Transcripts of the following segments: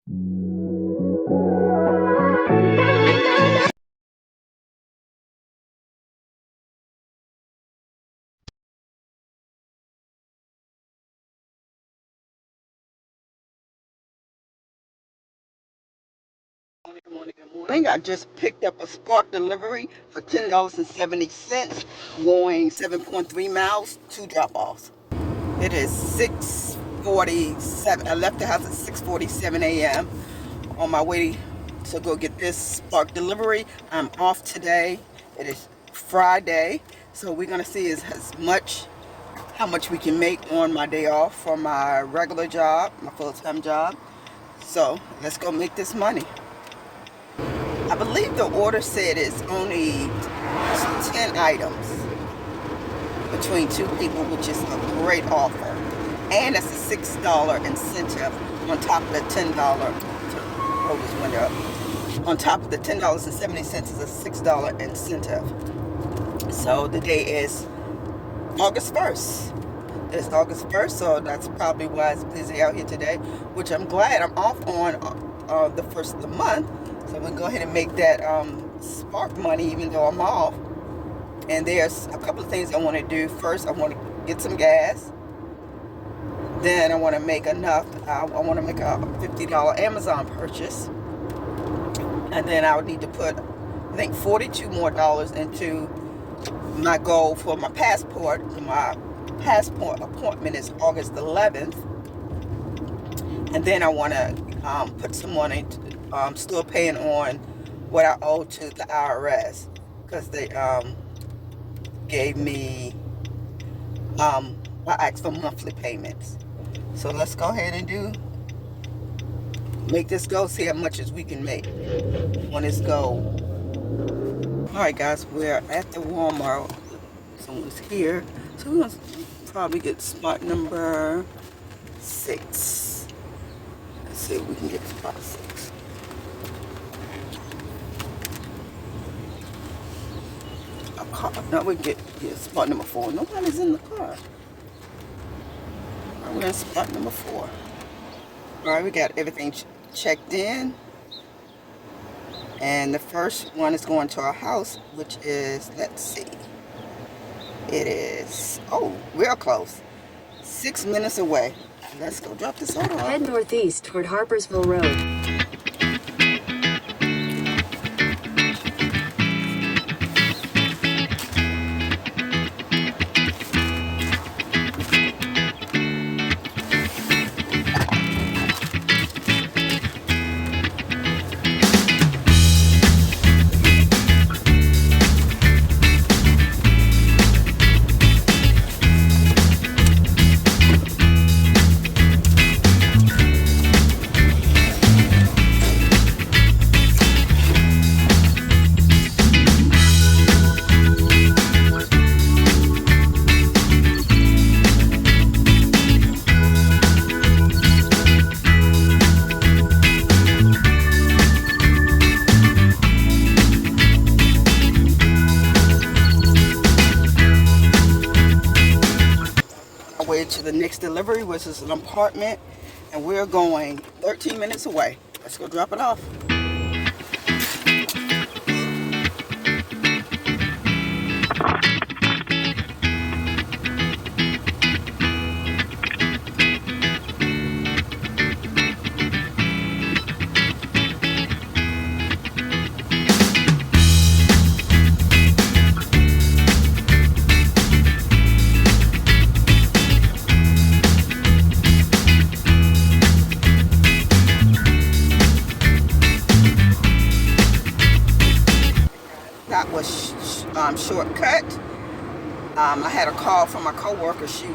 Good morning, good morning. I just picked up a Spark delivery for $10.70, going 7.3 miles, 2 drop-offs. It is 6:47. I left the house at 6:47 a.m. on my way to go get this Spark delivery. I'm off today. It is Friday, so we're gonna see how much we can make on my day off from my regular job, my full-time job. So let's go make this money. I believe the order said it's only 10 items between 2 people, which is a great offer. And that's a $6 incentive on top of the $10 to roll this window up. On top of the $10.70 is a $6 incentive. So the day is August 1st. It's August 1st, so that's probably why it's busy out here today, which I'm glad. I'm off on the first of the month. So we'll go ahead and make that Spark money even though I'm off. And there's a couple of things I want to do. First, I want to get some gas. Then I want to make enough. I want to make a $50 Amazon purchase. And then I would need to put, I think, $42 more into my goal for my passport. My passport appointment is August 11th. And then I want to put some money still paying on what I owe to the IRS, because they gave me I asked for monthly payments. So let's go ahead and make this go, see how much as we can make on this go. Alright guys, we're at the Walmart. Someone's here, so we're gonna probably get spot number 6. Let's see if we can get spot 6. Car. Now we get spot number 4. Nobody's in the car. We're in spot number 4. Alright, we got everything checked in. And the first one is going to our house, which is, let's see. It is, oh, real close. 6 minutes away. Let's go drop this order off. Head northeast toward Harpersville Road. Way to the next delivery, which is an apartment, and we're going 13 minutes away. Let's go drop it off. That was shortcut. I had a call from my coworker. She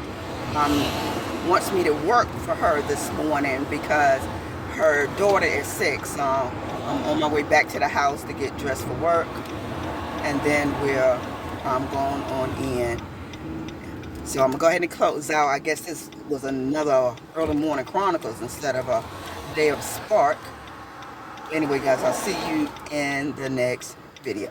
wants me to work for her this morning because her daughter is sick. So I'm on my way back to the house to get dressed for work, and then we're going on in. So I'm gonna go ahead and close out. I guess this was another early morning Chronicles instead of a day of Spark. Anyway guys, I'll see you in the next video.